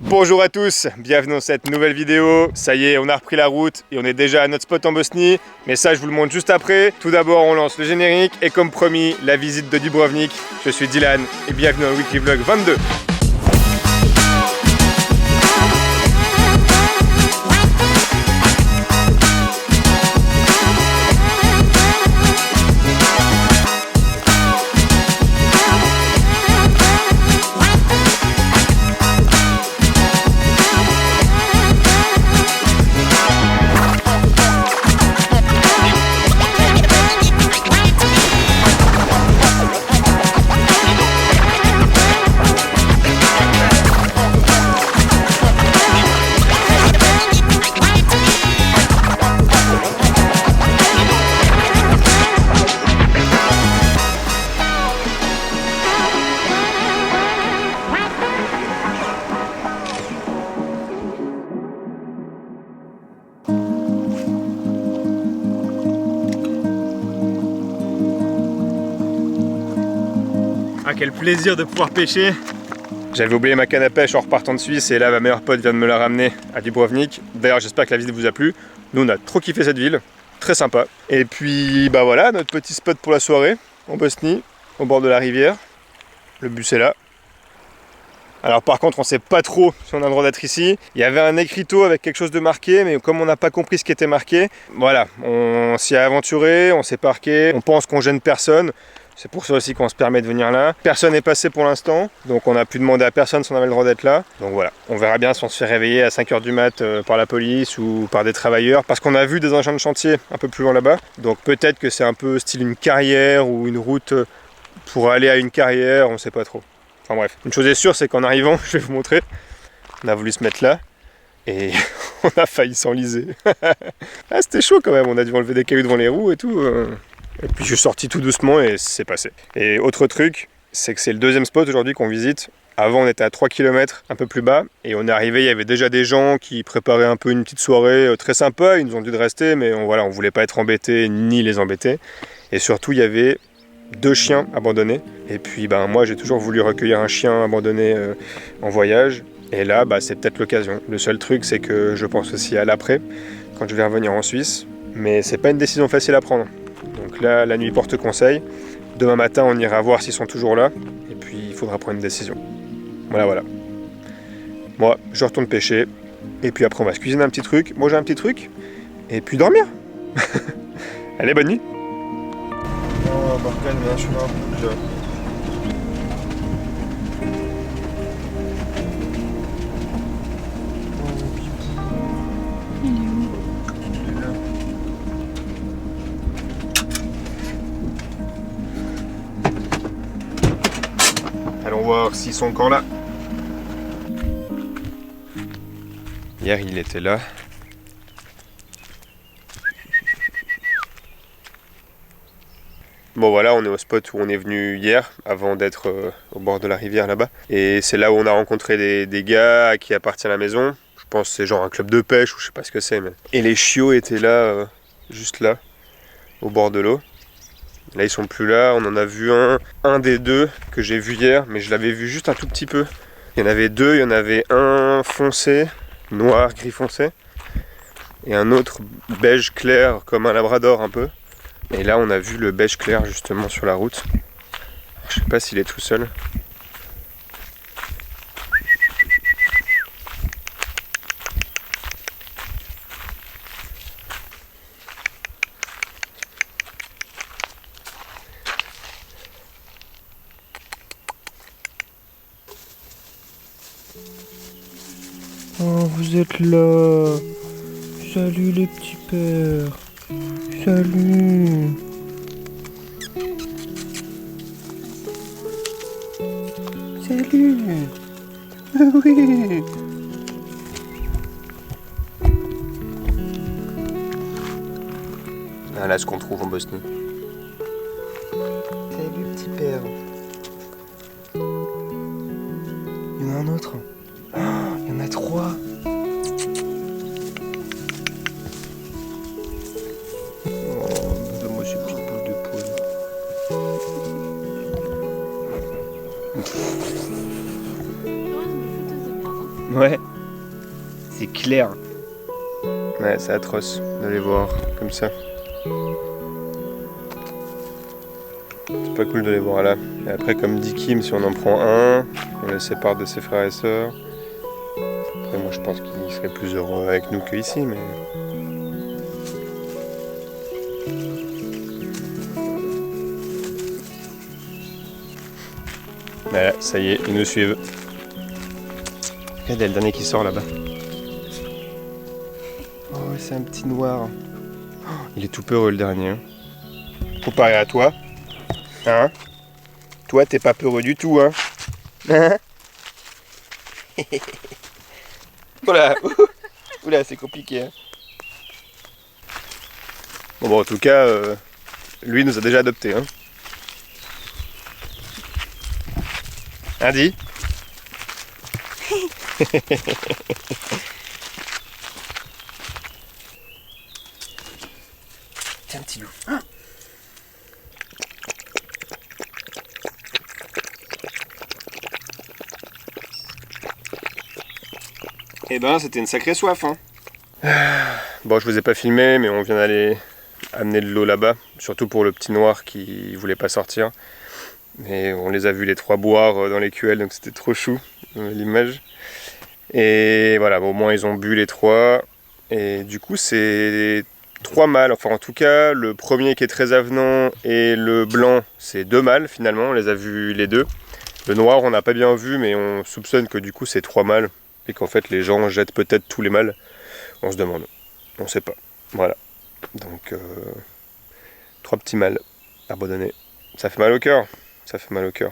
Bonjour à tous, bienvenue dans cette nouvelle vidéo. Ça y est, on a repris la route et on est déjà à notre spot en Bosnie. Mais ça, je vous le montre juste après. Tout d'abord, on lance le générique et comme promis, la visite de Dubrovnik. Je suis Dylan et bienvenue dans le Weekly Vlog 22. Ah, quel plaisir de pouvoir pêcher. J'avais oublié ma canne à pêche en repartant de Suisse et là ma meilleure pote vient de me la ramener à Dubrovnik. D'ailleurs j'espère que la visite vous a plu. Nous on a trop kiffé cette ville, très sympa. Et puis bah voilà, notre petit spot pour la soirée en Bosnie, au bord de la rivière. Le bus est là. Alors par contre on sait pas trop si on a le droit d'être ici. Il y avait un écriteau avec quelque chose de marqué, mais comme on n'a pas compris ce qui était marqué, voilà, on s'y a aventuré, on s'est parqué, on pense qu'on gêne personne. C'est pour ça aussi qu'on se permet de venir là. Personne n'est passé pour l'instant, donc on a pu demander à personne si on avait le droit d'être là. Donc voilà, on verra bien si on se fait réveiller à 5 h du mat par la police ou par des travailleurs. Parce qu'on a vu des engins de chantier un peu plus loin là-bas. Donc peut-être que c'est un peu style une carrière ou une route pour aller à une carrière, on sait pas trop. Enfin bref, une chose est sûre, c'est qu'en arrivant, je vais vous montrer, on a voulu se mettre là et on a failli s'enliser. Ah, c'était chaud quand même, on a dû enlever des cailloux devant les roues et tout. Et puis je suis sorti tout doucement et c'est passé. Et autre truc, c'est que c'est le deuxième spot aujourd'hui qu'on visite. Avant on était à 3 km un peu plus bas et on est arrivé, il y avait déjà des gens qui préparaient un peu une petite soirée très sympa. Ils nous ont dit de rester mais on voulait pas être embêtés ni les embêter. Et surtout il y avait 2 chiens abandonnés. Et puis moi j'ai toujours voulu recueillir un chien abandonné en voyage. Et là c'est peut-être l'occasion. Le seul truc c'est que je pense aussi à l'après, quand je vais revenir en Suisse. Mais c'est pas une décision facile à prendre. Donc là, la nuit porte conseil. Demain matin, on ira voir s'ils sont toujours là. Et puis, il faudra prendre une décision. Voilà. Moi, je retourne pêcher. Et puis après, on va se cuisiner un petit truc. Manger un petit truc. Et puis dormir. Allez, bonne nuit. Allons voir s'ils sont encore là. Hier, il était là. Bon voilà, on est au spot où on est venu hier, avant d'être au bord de la rivière là-bas. Et c'est là où on a rencontré des gars à qui appartient la maison. Je pense que c'est genre un club de pêche ou je sais pas ce que c'est. Mais... Et les chiots étaient là, juste là, au bord de l'eau. Là ils sont plus là, on en a vu un des deux que j'ai vu hier, mais je l'avais vu juste un tout petit peu. Il y en avait deux, il y en avait un foncé, noir, gris foncé, et un autre beige clair, comme un labrador un peu. Et là on a vu le beige clair justement sur la route. Je sais pas s'il est tout seul. Oh, vous êtes là. Salut les petits pères. Salut. Salut. Oui. Voilà ce qu'on trouve en Bosnie. Salut petit père. Il y en a un autre. Oh, il y en a 3. Donne-moi ces petites boules de poils. Ouais. C'est clair. Ouais, c'est atroce de les voir comme ça. C'est pas cool de les voir là. Et après, comme dit Kim, si on en prend un, on les sépare de ses frères et sœurs. Après, moi je pense qu'ils seraient plus heureux avec nous qu'ici, mais... Voilà, ça y est, ils nous suivent. Regardez le dernier qui sort là-bas. Oh, c'est un petit noir. Oh, il est tout peureux le dernier. Comparé à toi. Hein? Toi, t'es pas peureux du tout, hein? Oula, oula, c'est compliqué. Hein? Bon, en tout cas, lui nous a déjà adoptés. Hein? Andy? Tiens, petit loup. Ah. Eh ben, c'était une sacrée soif, hein. Bon, je vous ai pas filmé, mais on vient d'aller amener de l'eau là-bas, surtout pour le petit noir qui voulait pas sortir. Et on les a vus les trois boire dans les QL, donc c'était trop chou, l'image. Et voilà, bon, au moins ils ont bu les trois. Et du coup, c'est 3 mâles, enfin en tout cas, le premier qui est très avenant et le blanc, c'est 2 mâles finalement, on les a vus les deux. Le noir, on n'a pas bien vu, mais on soupçonne que du coup, c'est 3 mâles. Et qu'en fait, les gens jettent peut-être tous les mâles. On se demande, on sait pas. Voilà. Donc, 3 petits mâles abandonnés. Ça fait mal au cœur. Ça fait mal au cœur.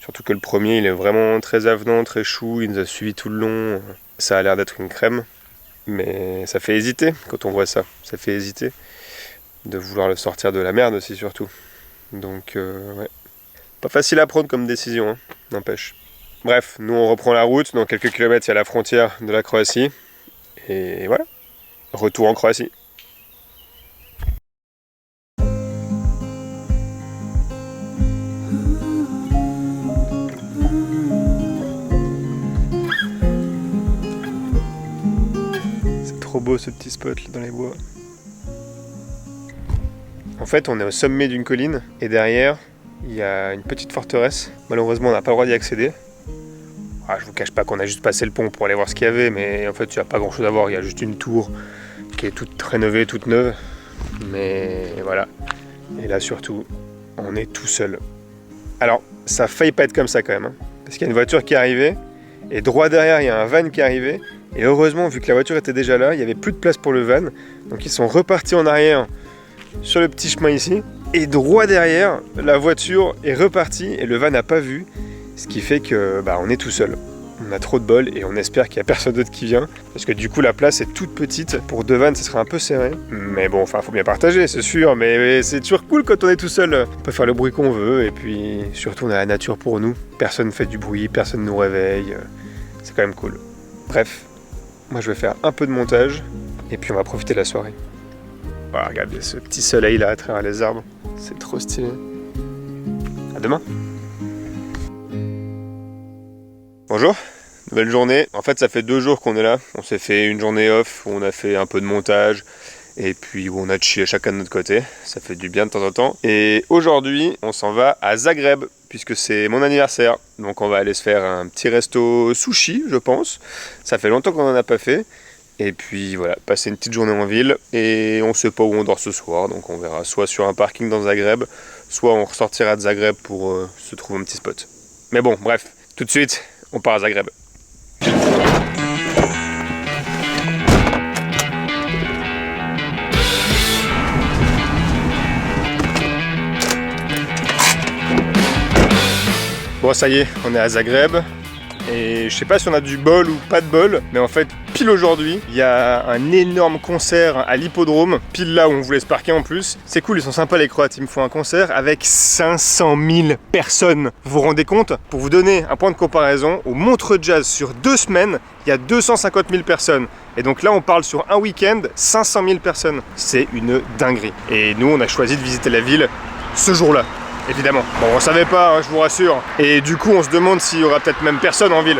Surtout que le premier, il est vraiment très avenant, très chou. Il nous a suivis tout le long. Ça a l'air d'être une crème. Mais ça fait hésiter quand on voit ça. Ça fait hésiter de vouloir le sortir de la merde aussi, surtout. Donc, ouais. Pas facile à prendre comme décision, hein, n'empêche. Bref, nous on reprend la route. Dans quelques kilomètres, il y a la frontière de la Croatie. Et voilà. Retour en Croatie. Trop beau ce petit spot là, dans les bois. En fait, on est au sommet d'une colline et derrière, il y a une petite forteresse. Malheureusement, on n'a pas le droit d'y accéder. Ah, je vous cache pas qu'on a juste passé le pont pour aller voir ce qu'il y avait, mais en fait, il n'y a pas grand chose à voir. Il y a juste une tour qui est toute rénovée, toute neuve. Mais voilà. Et là, surtout, on est tout seul. Alors, ça a failli pas être comme ça quand même. Hein, parce qu'il y a une voiture qui est arrivée et droit derrière, il y a un van qui est arrivé. Et heureusement, vu que la voiture était déjà là, il n'y avait plus de place pour le van. Donc ils sont repartis en arrière sur le petit chemin ici. Et droit derrière, la voiture est repartie et le van n'a pas vu. Ce qui fait que on est tout seul. On a trop de bol et on espère qu'il n'y a personne d'autre qui vient. Parce que du coup, la place est toute petite. Pour 2 vannes, ça serait un peu serré. Mais bon, enfin, faut bien partager, c'est sûr. Mais c'est toujours cool quand on est tout seul. On peut faire le bruit qu'on veut. Et puis, surtout, on a la nature pour nous. Personne ne fait du bruit, personne ne nous réveille. C'est quand même cool. Bref. Moi je vais faire un peu de montage et puis on va profiter de la soirée. Voilà, regardez ce petit soleil là à travers les arbres, c'est trop stylé. À demain. Bonjour, nouvelle journée. En fait ça fait 2 jours qu'on est là. On s'est fait une journée off où on a fait un peu de montage et puis où on a chié chacun de notre côté. Ça fait du bien de temps en temps. Et aujourd'hui on s'en va à Zagreb puisque c'est mon anniversaire. Donc on va aller se faire un petit resto sushi, je pense. Ça fait longtemps qu'on n'en a pas fait. Et puis voilà, passer une petite journée en ville. Et on sait pas où on dort ce soir. Donc on verra soit sur un parking dans Zagreb, soit on ressortira de Zagreb pour se trouver un petit spot. Mais bon, bref, tout de suite, on part à Zagreb. Bon ça y est, on est à Zagreb et je sais pas si on a du bol ou pas de bol, mais en fait pile aujourd'hui il y a un énorme concert à l'hippodrome, pile là où on voulait se parquer en plus. C'est cool, ils sont sympas les Croates, ils me font un concert avec 500 000 personnes. Vous vous rendez compte? Pour vous donner un point de comparaison, au Montreux Jazz sur 2 semaines, il y a 250 000 personnes. Et donc là on parle sur un week-end, 500 000 personnes. C'est une dinguerie. Et nous on a choisi de visiter la ville ce jour-là. Évidemment. Bon, on savait pas, hein, je vous rassure. Et du coup, on se demande s'il y aura peut-être même personne en ville.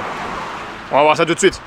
On va voir ça tout de suite.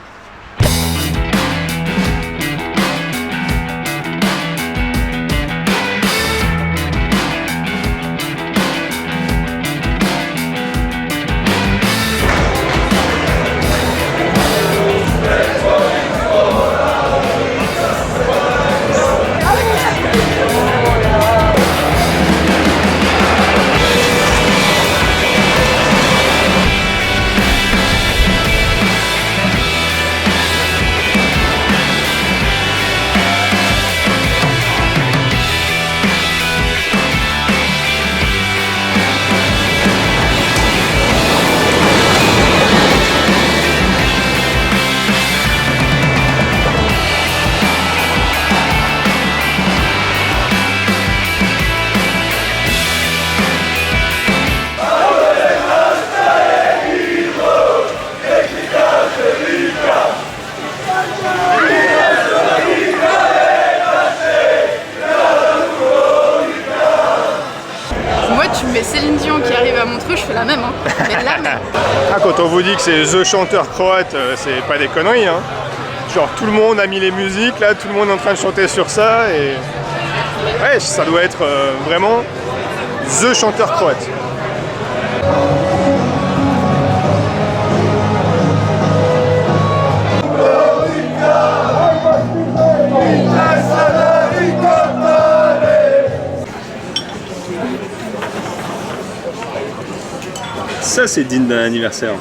vous dis que c'est The chanteur croate, c'est pas des conneries, hein. Genre tout le monde a mis les musiques, là, tout le monde est en train de chanter sur ça, et... Ouais, ça doit être vraiment The chanteur croate. Ça, c'est digne d'un anniversaire.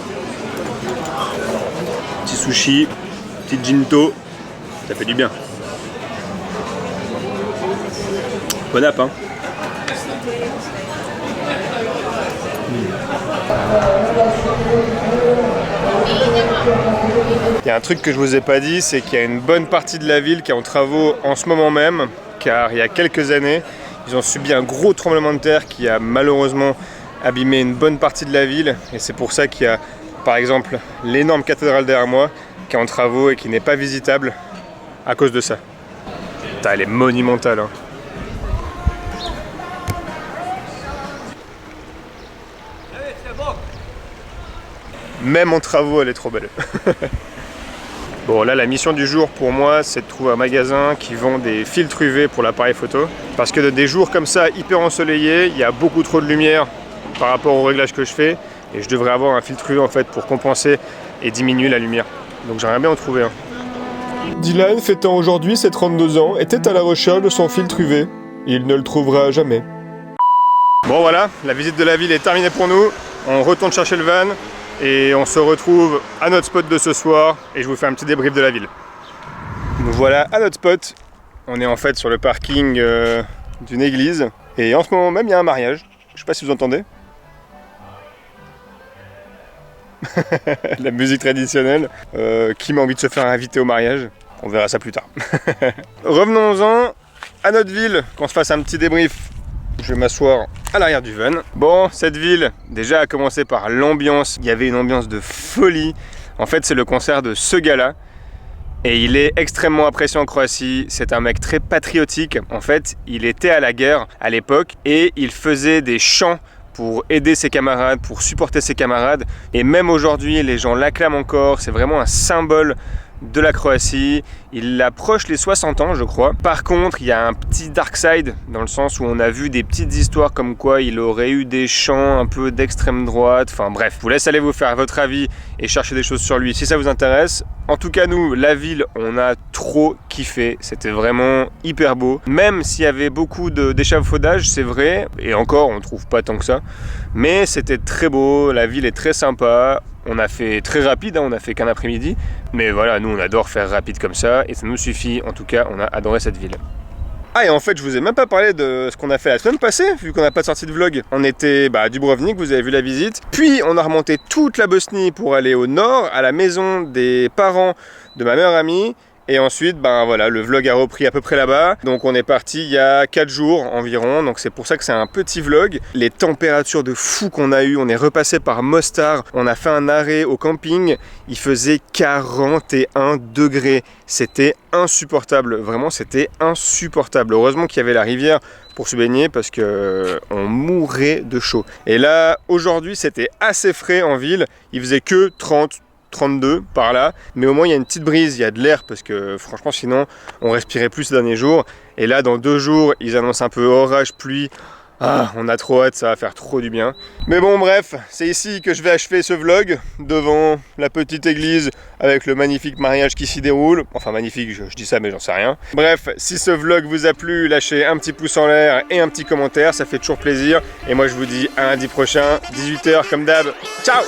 Petit sushi, petit ginto, ça fait du bien. Bon app, hein. Il y a un truc que je vous ai pas dit, c'est qu'il y a une bonne partie de la ville qui est en travaux en ce moment même, car il y a quelques années, ils ont subi un gros tremblement de terre qui a malheureusement abîmé une bonne partie de la ville, et c'est pour ça qu'il y a par exemple l'énorme cathédrale derrière moi qui est en travaux et qui n'est pas visitable à cause de ça. Putain, elle est monumentale, hein. Même en travaux, elle est trop belle. Bon, là, la mission du jour pour moi, c'est de trouver un magasin qui vend des filtres UV pour l'appareil photo. Parce que des jours comme ça, hyper ensoleillés, il y a beaucoup trop de lumière par rapport au réglage que je fais. Et je devrais avoir un filtre UV en fait pour compenser et diminuer la lumière. Donc j'aimerais bien en trouver un. Dylan, fêtant aujourd'hui ses 32 ans, était à la recherche de son filtre UV. Il ne le trouvera jamais. Bon voilà, la visite de la ville est terminée pour nous. On retourne chercher le van. Et on se retrouve à notre spot de ce soir et je vous fais un petit débrief de la ville. Nous voilà à notre spot. On est en fait sur le parking d'une église. Et en ce moment même, il y a un mariage. Je sais pas si vous entendez. La musique traditionnelle. Qui m'a envie de se faire inviter au mariage? On verra ça plus tard. Revenons-en à notre ville, qu'on se fasse un petit débrief. Je vais m'asseoir à l'arrière du van. Bon, cette ville, déjà à commencer par l'ambiance. Il y avait une ambiance de folie. En fait, c'est le concert de ce gars-là. Et il est extrêmement apprécié en Croatie. C'est un mec très patriotique. En fait, il était à la guerre à l'époque et il faisait des chants pour aider ses camarades, pour supporter ses camarades. Et même aujourd'hui, les gens l'acclament encore. C'est vraiment un symbole de la Croatie. Il approche les 60 ans, je crois. Par contre, il y a un petit dark side, dans le sens où on a vu des petites histoires comme quoi il aurait eu des chants un peu d'extrême droite. Enfin bref, je vous laisse aller vous faire votre avis et chercher des choses sur lui si ça vous intéresse. En tout cas, nous, la ville, on a trop kiffé. C'était vraiment hyper beau. Même s'il y avait beaucoup d'échafaudage, c'est vrai. Et encore, on ne trouve pas tant que ça. Mais c'était très beau. La ville est très sympa. On a fait très rapide, hein, on a fait qu'un après-midi. Mais voilà, nous, on adore faire rapide comme ça. Et ça nous suffit. En tout cas, on a adoré cette ville. Ah, et en fait, je vous ai même pas parlé de ce qu'on a fait la semaine passée, vu qu'on n'a pas sorti de vlog. On était à Dubrovnik, vous avez vu la visite. Puis, on a remonté toute la Bosnie pour aller au nord, à la maison des parents de ma meilleure amie. Et ensuite, voilà, le vlog a repris à peu près là-bas. Donc on est parti il y a 4 jours environ. Donc c'est pour ça que c'est un petit vlog. Les températures de fou qu'on a eu. On est repassé par Mostar. On a fait un arrêt au camping. Il faisait 41 degrés. C'était insupportable. Vraiment, c'était insupportable. Heureusement qu'il y avait la rivière pour se baigner parce que on mourait de chaud. Et là, aujourd'hui, c'était assez frais en ville. Il faisait que 32 par là, mais au moins il y a une petite brise, il y a de l'air parce que franchement sinon on respirait plus ces derniers jours. Et là dans 2 jours ils annoncent un peu orage, pluie. Ah, on a trop hâte, ça va faire trop du bien. Mais bon bref, c'est ici que je vais achever ce vlog, devant la petite église avec le magnifique mariage qui s'y déroule. Enfin magnifique, je dis ça mais j'en sais rien. Bref, si ce vlog vous a plu, lâchez un petit pouce en l'air et un petit commentaire, ça fait toujours plaisir. Et moi je vous dis à lundi prochain, 18 h comme d'hab. Ciao!